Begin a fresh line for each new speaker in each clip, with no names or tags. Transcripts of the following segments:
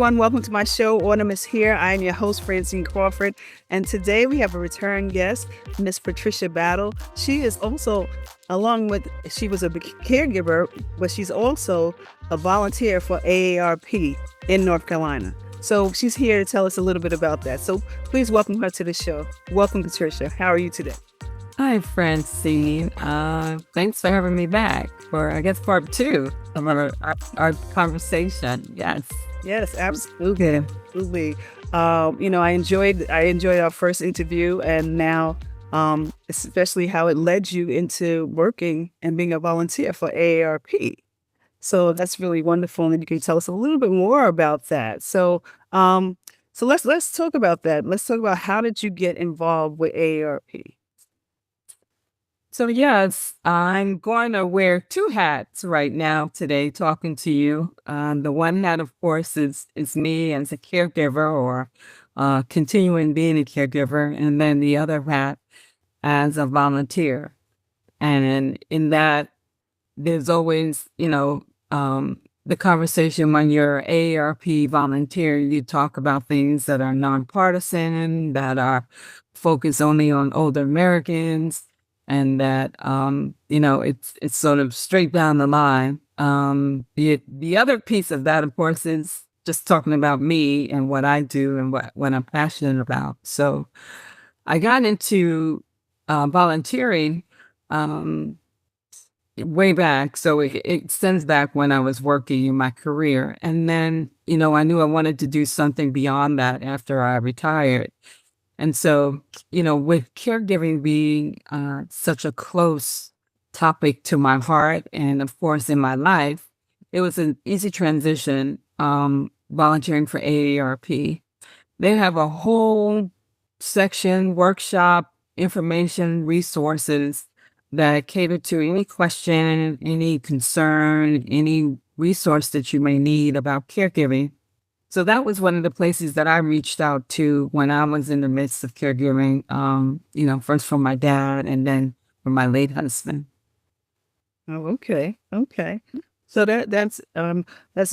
everyone. Welcome to my show. Autumn is here. I am your host, Francine Crawford. And today we have a return guest, Miss Patricia Battle. She is also, she was a caregiver, but she's also a volunteer for AARP in North Carolina. So she's here to tell us a little bit about that. So please welcome her to the show. Welcome, Patricia. How are you today?
Hi, Francine. Thanks for having me back for, I guess, part two of our conversation. Yes.
Yes, absolutely.
Okay.
Absolutely. I enjoyed our first interview, and now especially how it led you into working and being a volunteer for AARP. So that's really wonderful, and you can tell us a little bit more about that. So let's talk about that. Let's talk about how did you get involved with AARP?
So, yes, I'm going to wear two hats right now today talking to you. The one hat, of course, is me as a caregiver or continuing being a caregiver, and then the other hat as a volunteer. And in that, there's always, the conversation when you're AARP volunteer, you talk about things that are nonpartisan, that are focused only on older Americans, and that it's sort of straight down the line. The other piece of that, of course, is just talking about me and what I do and what I'm passionate about. So I got into volunteering way back. So it extends back when I was working in my career. And then, I knew I wanted to do something beyond that after I retired. And so, with caregiving being such a close topic to my heart and, of course, in my life, it was an easy transition volunteering for AARP. They have a whole section, workshop, information, resources that cater to any question, any concern, any resource that you may need about caregiving. So that was one of the places that I reached out to when I was in the midst of caregiving, first from my dad and then from my late husband.
Oh, okay. Okay. So that's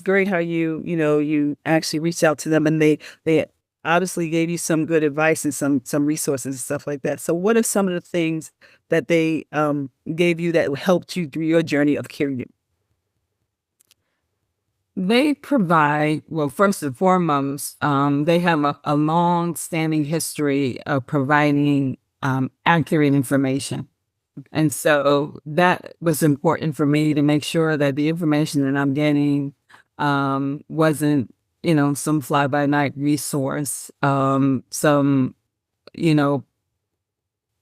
great how you actually reached out to them, and they obviously gave you some good advice and some resources and stuff like that. So what are some of the things that they gave you that helped you through your journey of caregiving?
They provide, well, first and foremost, they have a long-standing history of providing accurate information. And so that was important for me to make sure that the information that I'm getting wasn't, some fly-by-night resource, some,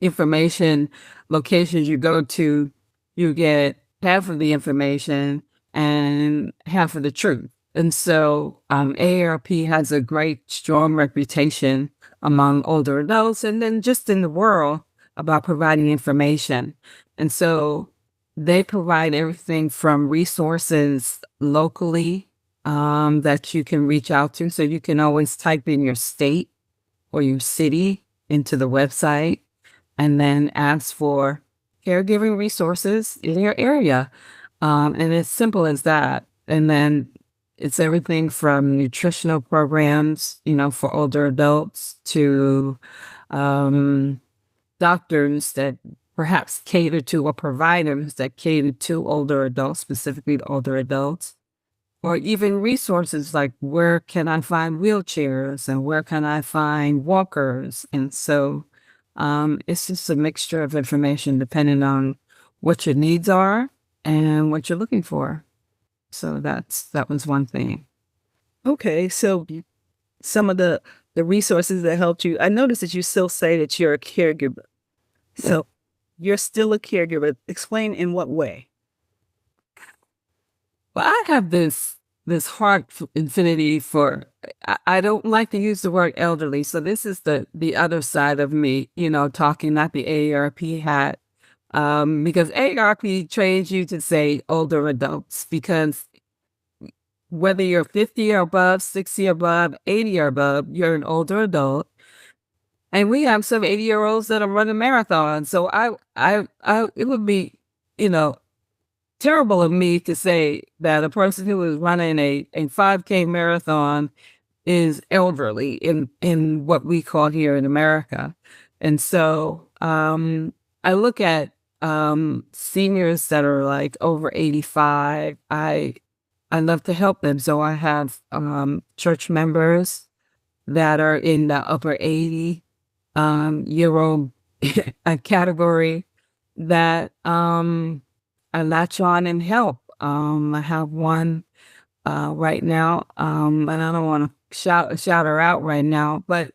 information, locations you go to, you get half of the information and half of the truth. And so AARP has a great, strong reputation among older adults and then just in the world about providing information. And so they provide everything from resources locally that you can reach out to. So you can always type in your state or your city into the website and then ask for caregiving resources in your area. And it's simple as that. And then it's everything from nutritional programs, for older adults to doctors that perhaps cater to or providers that cater to older adults, specifically older adults, or even resources like where can I find wheelchairs and where can I find walkers? And so it's just a mixture of information depending on what your needs are and what you're looking for. So that was one thing.
Okay, so some of the resources that helped you, I noticed that you still say that you're a caregiver. So you're still a caregiver. Explain in what way?
Well, I have this heart infinity for, I don't like to use the word elderly. So this is the other side of me, talking, not the AARP hat. Because AARP trains you to say older adults, because whether you're 50 or above, 60 or above, 80 or above, you're an older adult. And we have some 80-year-olds that are running marathons. So it would be, terrible of me to say that a person who is running a 5K marathon is elderly in what we call here in America. And so I look at seniors that are like over 85. I love to help them. So I have church members that are in the upper 80 year old category that I latch on and help. I have one right now, and I don't want to shout her out right now, but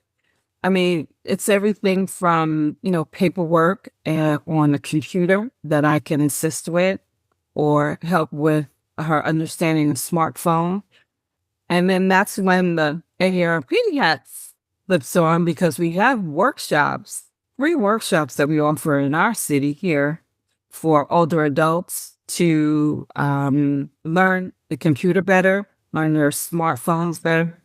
I mean, it's everything from, paperwork on the computer that I can assist with or help with her understanding of smartphone. And then that's when the AARP hat flips on, because we have workshops, free workshops that we offer in our city here for older adults to learn the computer better, learn their smartphones better,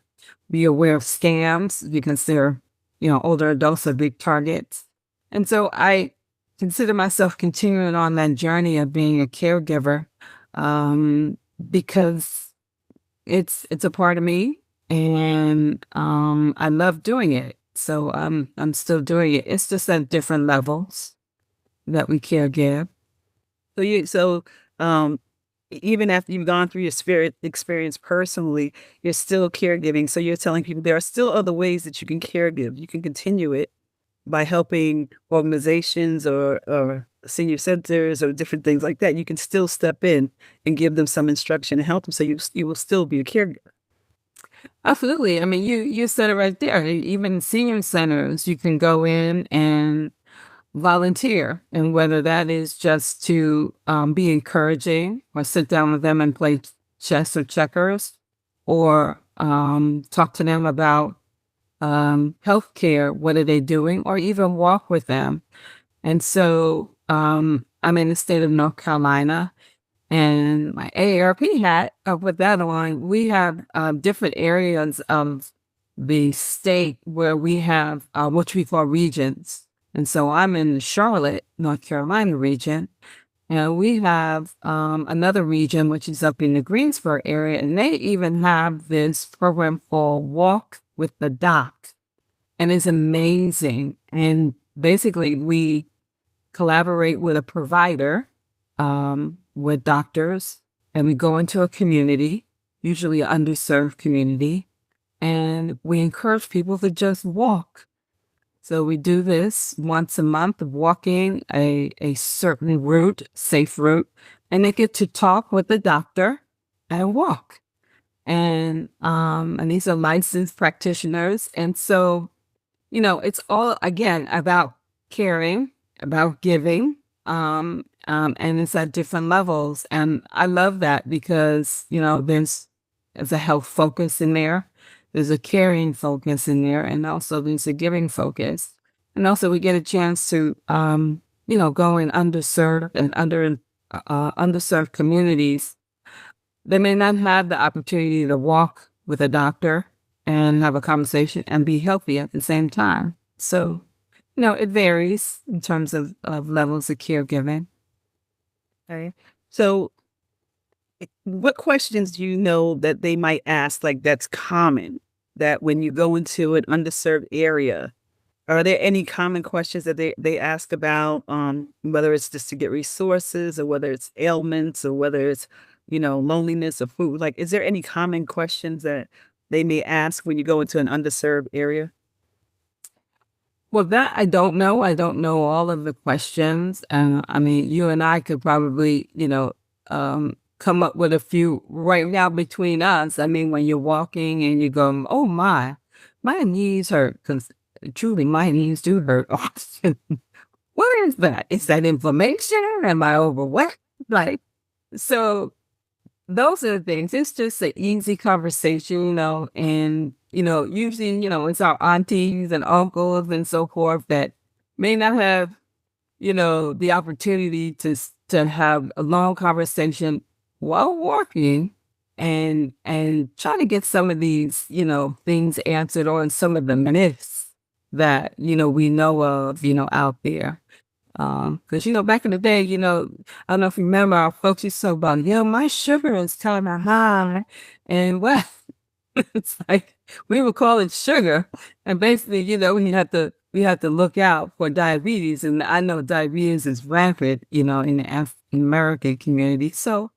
be aware of scams because they're, older adults are big targets. And so I consider myself continuing on that journey of being a caregiver because it's a part of me, and I love doing it. So I'm still doing it. It's just at different levels that we caregive.
So even after you've gone through your spirit experience personally, you're still caregiving. So you're telling people there are still other ways that you can caregive. You can continue it by helping organizations or senior centers or different things like that. You can still step in and give them some instruction and help them. So you will still be a caregiver.
Absolutely. I mean, you said it right there. Even senior centers, you can go in and volunteer, and whether that is just to be encouraging or sit down with them and play chess or checkers, or talk to them about healthcare, what are they doing, or even walk with them. And so I'm in the state of North Carolina, and my AARP hat, with that on, we have different areas of the state where we have what we call regions. And so I'm in the Charlotte, North Carolina region, and we have another region, which is up in the Greensboro area, and they even have this program called Walk with the Doc, and it's amazing. And basically, we collaborate with a provider, with doctors, and we go into a community, usually an underserved community, and we encourage people to just walk. So we do this once a month, walking a certain route, safe route, and they get to talk with the doctor and walk. And these are licensed practitioners. And so, it's all, again, about caring, about giving, and it's at different levels. And I love that because, there's a health focus in there. There's a caring focus in there, and also there's a giving focus. And also we get a chance to, go in underserved and underserved communities. They may not have the opportunity to walk with a doctor and have a conversation and be healthy at the same time. So, it varies in terms of levels of caregiving.
Okay. So what questions do you know that they might ask, like that's common, that when you go into an underserved area, are there any common questions that they ask about, whether it's just to get resources or whether it's ailments or whether it's, loneliness or food? Like, is there any common questions that they may ask when you go into an underserved area?
Well, that I don't know. I don't know all of the questions. I mean, you and I could probably, come up with a few right now between us. I mean, when you're walking and you go, oh my knees hurt, because truly my knees do hurt often. What is that? Is that inflammation? Am I overweight? Like, so those are the things. It's just an easy conversation, and, usually, it's our aunties and uncles and so forth that may not have, the opportunity to have a long conversation while walking and try to get some of these, things answered on some of the myths that, we know of, out there. Because, back in the day, I don't know if you remember, our folks used to talk about, my sugar is kind of high. And well, it's like, we would call it sugar. And basically, we have to look out for diabetes. And I know diabetes is rampant, in the African American community. So,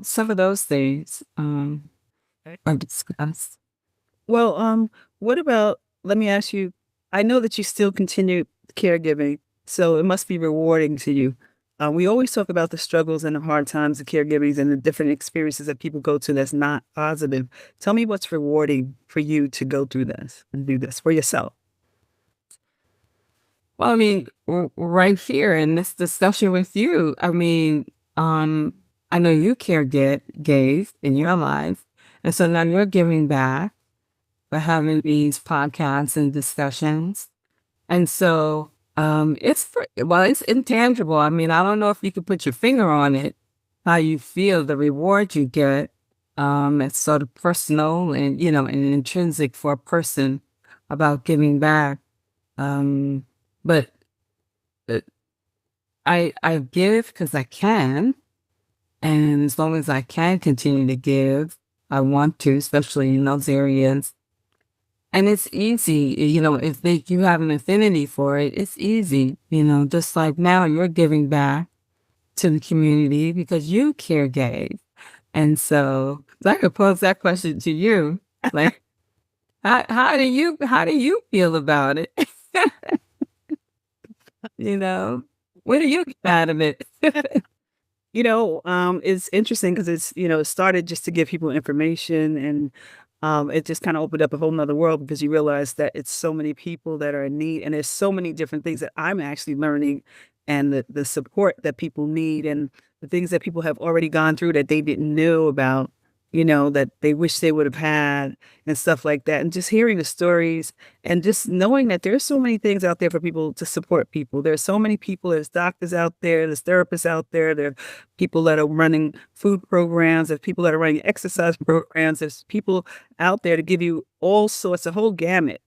some of those things are discussed.
Well, what about, let me ask you, I know that you still continue caregiving, so it must be rewarding to you. We always talk about the struggles and the hard times of caregiving and the different experiences that people go to that's not positive. Tell me what's rewarding for you to go through this and do this for yourself.
Well, I mean, right here in this discussion with you, I mean, I know you gave in your life, and so now you're giving back by having these podcasts and discussions. And so it's intangible. I mean, I don't know if you could put your finger on it, how you feel, the reward you get. It's sort of personal and, and intrinsic for a person about giving back. But uh, I give because I can. And as long as I can continue to give, I want to, especially in those areas. And it's easy, if you have an affinity for it, it's easy, just like now you're giving back to the community because you care gave. And so I could pose that question to you, like, how do you feel about it? What do you get out of it?
It's interesting because it started just to give people information and it just kind of opened up a whole nother world because you realize that it's so many people that are in need and there's so many different things that I'm actually learning and the support that people need and the things that people have already gone through that they didn't know about, that they wish they would have had and stuff like that. And just hearing the stories and just knowing that there's so many things out there for people to support people. There's so many people, there's doctors out there, there's therapists out there are people that are running food programs, there's people that are running exercise programs, there's people out there to give you all sorts, a whole gamut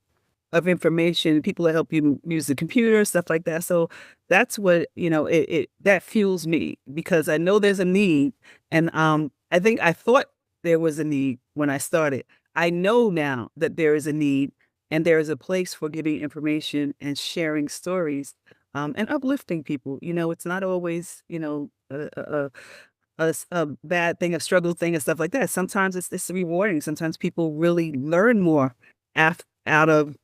of information, people that help you use the computer, stuff like that. So that's what, that fuels me because I know there's a need. And I thought there was a need when I started. I know now that there is a need and there is a place for giving information and sharing stories and uplifting people. It's not always, a bad thing, a struggle thing and stuff like that. Sometimes it's rewarding. Sometimes people really learn more out of,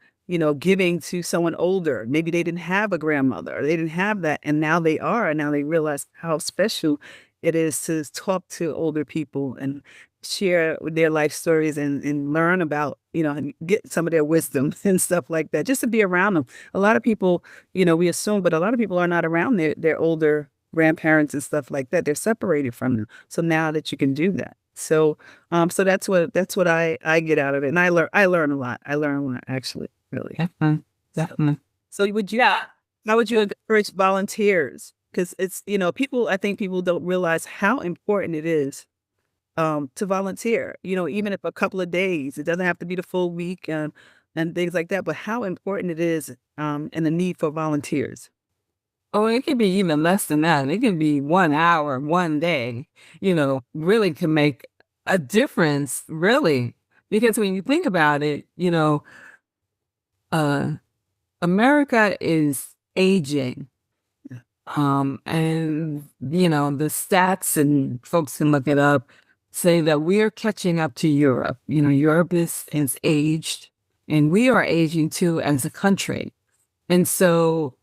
giving to someone older. Maybe they didn't have a grandmother or they didn't have that. And now they are. And now they realize how special it is to talk to older people and share their life stories and learn about, and get some of their wisdom and stuff like that, just to be around them. A lot of people, we assume, but a lot of people are not around their older grandparents and stuff like that. They're separated from them. So now that you can do that. So that's what I get out of it. And I learn a lot. I learn a lot, actually, really.
Definitely. Definitely.
So how would you encourage volunteers? Because it's, I think people don't realize how important it is to volunteer, even if a couple of days, it doesn't have to be the full week and things like that, but how important it is and the need for volunteers.
Oh, it could be even less than that. It can be 1 hour, one day, really can make a difference, really. Because when you think about it, uh, America is aging.
Yeah.
And, the stats, and folks can look it up, say that we are catching up to Europe. Europe is aged, and we are aging too as a country. And so,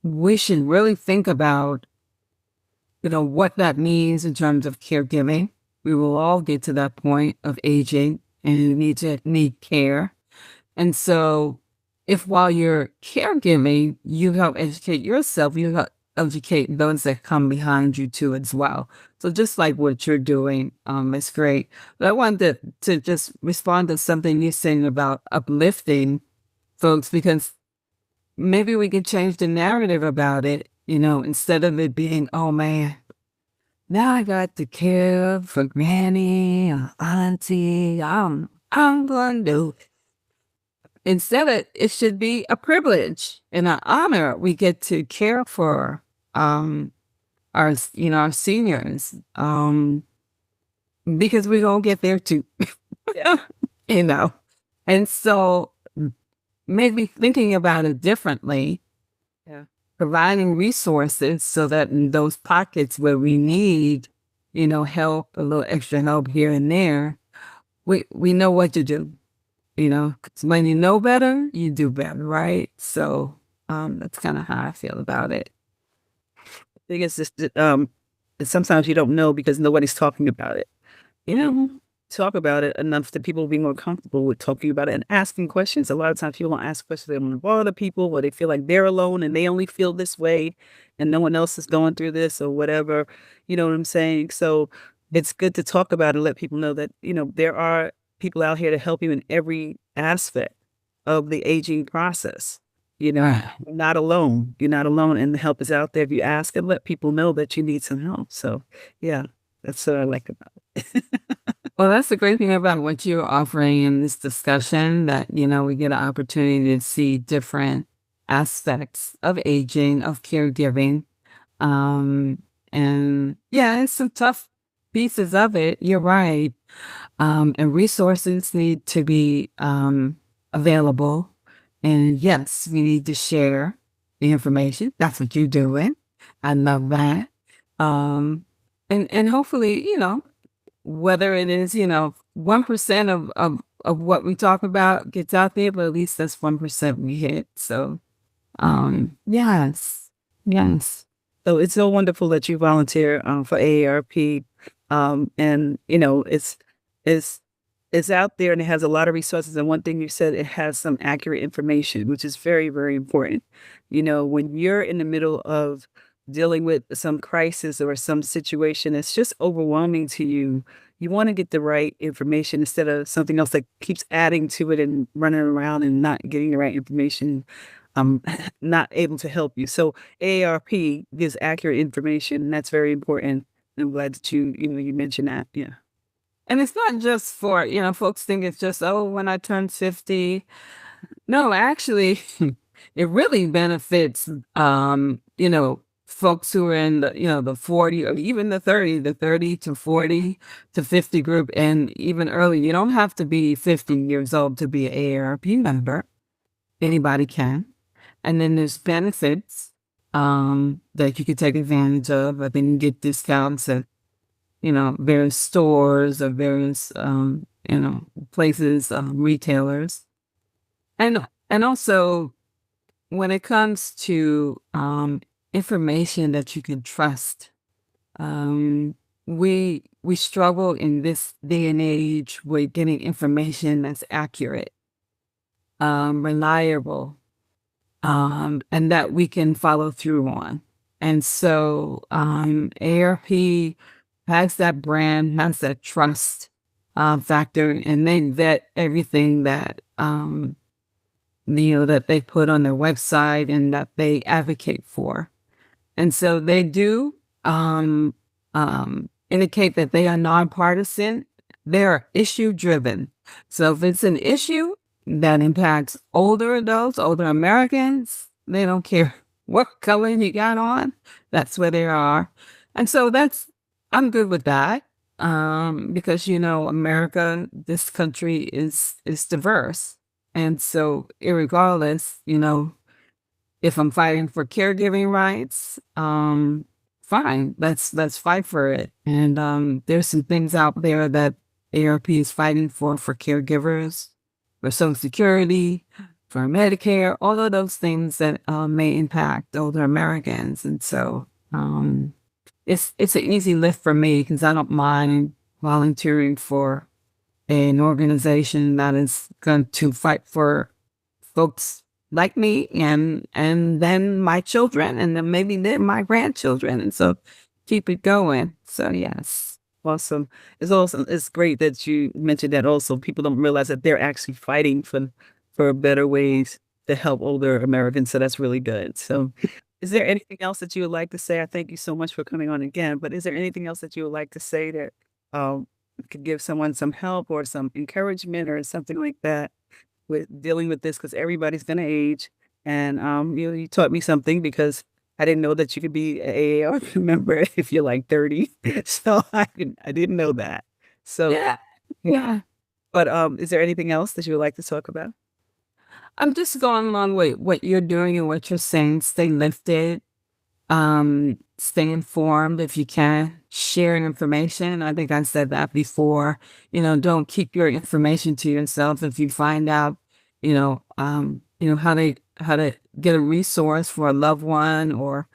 we should really think about, what that means in terms of caregiving. We will all get to that point of aging and need care. And so if while you're caregiving, you help educate yourself, you help educate those that come behind you too as well. So just like what you're doing, is great. But I wanted to just respond to something you're saying about uplifting folks, because maybe we could change the narrative about it, instead of it being, oh man, now I got to care for granny or auntie. I'm going to do it. Instead, it should be a privilege and an honor. We get to care for our seniors because we're gonna get there too.
Yeah.
you know. And so maybe thinking about it differently,
Yeah.
providing resources so that in those pockets where we need, help, a little extra help here and there, we know what to do. 'Cause when you know better, you do better, right? So that's kind of how I feel about it.
Thing is just that, sometimes you don't know because nobody's talking about it. You know, talk about it enough that people will be more comfortable with talking about it and asking questions. A lot of times people don't ask questions, they don't involve other people, or they feel like they're alone and they only feel this way and no one else is going through this or whatever. You know what I'm saying? So it's good to talk about it and let people know that, there are people out here to help you in every aspect of the aging process.
Right.
You're not alone. You're not alone, and the help is out there if you ask and let people know that you need some help. So, yeah, that's what I like about it.
Well, that's the great thing about what you're offering in this discussion that, we get an opportunity to see different aspects of aging, of caregiving. Um, and yeah, it's some tough pieces of it. You're right. And resources need to be available. And yes, we need to share the information. That's what you're doing. I love that. Um, and hopefully, whether it is, 1% of what we talk about gets out there, but at least that's 1% we hit. So, yes, yes.
So it's so wonderful that you volunteer for AARP, and it's it's out there and it has a lot of resources. And one thing you said, it has some accurate information, which is very, very important. When you're in the middle of dealing with some crisis or some situation that's just overwhelming to you, you want to get the right information instead of something else that keeps adding to it and running around and not getting the right information. Not able to help you. So AARP gives accurate information, and that's very important. I'm glad that you mentioned that. Yeah.
And it's not just for, folks think it's just, oh, when I turn 50. No, actually, it really benefits, folks who are in the 40 or even the 30 to 40 to 50 group and even early. You don't have to be 50 years old to be an AARP member. Anybody can. And then there's benefits that you can take advantage of. I think you get discounts at, various stores or various, places, retailers. And also when it comes to information that you can trust, we struggle in this day and age with getting information that's accurate, reliable, and that we can follow through on. And so ARP has that brand, has that trust factor, and they vet everything that that they put on their website and that they advocate for. And so they do indicate that they are nonpartisan. They're issue driven. So if it's an issue that impacts older adults, older Americans, they don't care what color you got on. That's where they are. And so I'm good with that. Because America, this country is diverse. And so irregardless, if I'm fighting for caregiving rights, fine, let's fight for it. And there's some things out there that ARP is fighting for caregivers, for Social Security, for Medicare, all of those things that may impact older Americans. And so it's an easy lift for me because I don't mind volunteering for an organization that is going to fight for folks like me and then my children and then maybe then my grandchildren. And so keep it going. So yes.
Awesome. It's awesome. It's great that you mentioned that also. People don't realize that they're actually fighting for better ways to help older Americans. So that's really good. So is there anything else that you would like to say? I thank you so much for coming on again, but is there anything else that you would like to say that could give someone some help or some encouragement or something like that with dealing with this? Because everybody's going to age. And you taught me something because I didn't know that you could be an AARP member if you're like 30. So I didn't know that. So
Yeah. Yeah.
But is there anything else that you would like to talk about?
I'm just going along with what you're doing and what you're saying. Stay lifted. Stay informed if you can. Share information. I think I said that before. Don't keep your information to yourself. If you find out, how to get a resource for a loved one, or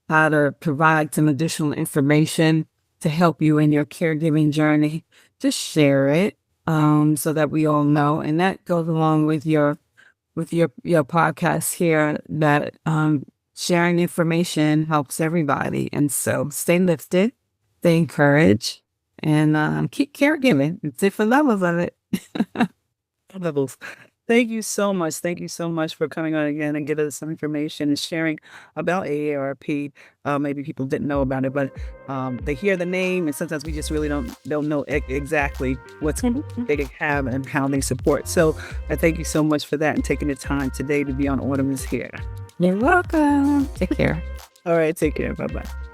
how to provide some additional information to help you in your caregiving journey, just share it, so that we all know. And that goes along with your podcast here, that sharing information helps everybody. And so stay lifted, stay encouraged, and keep caregiving. It's different levels of it.
Levels. Thank you so much. Thank you so much for coming on again and giving us some information and sharing about AARP. Maybe people didn't know about it, but they hear the name, and sometimes we just really don't know exactly what's they have and how they support. So I thank you so much for that and taking the time today to be on Autumn is Here.
You're welcome. Take care.
All right, take care. Bye-bye.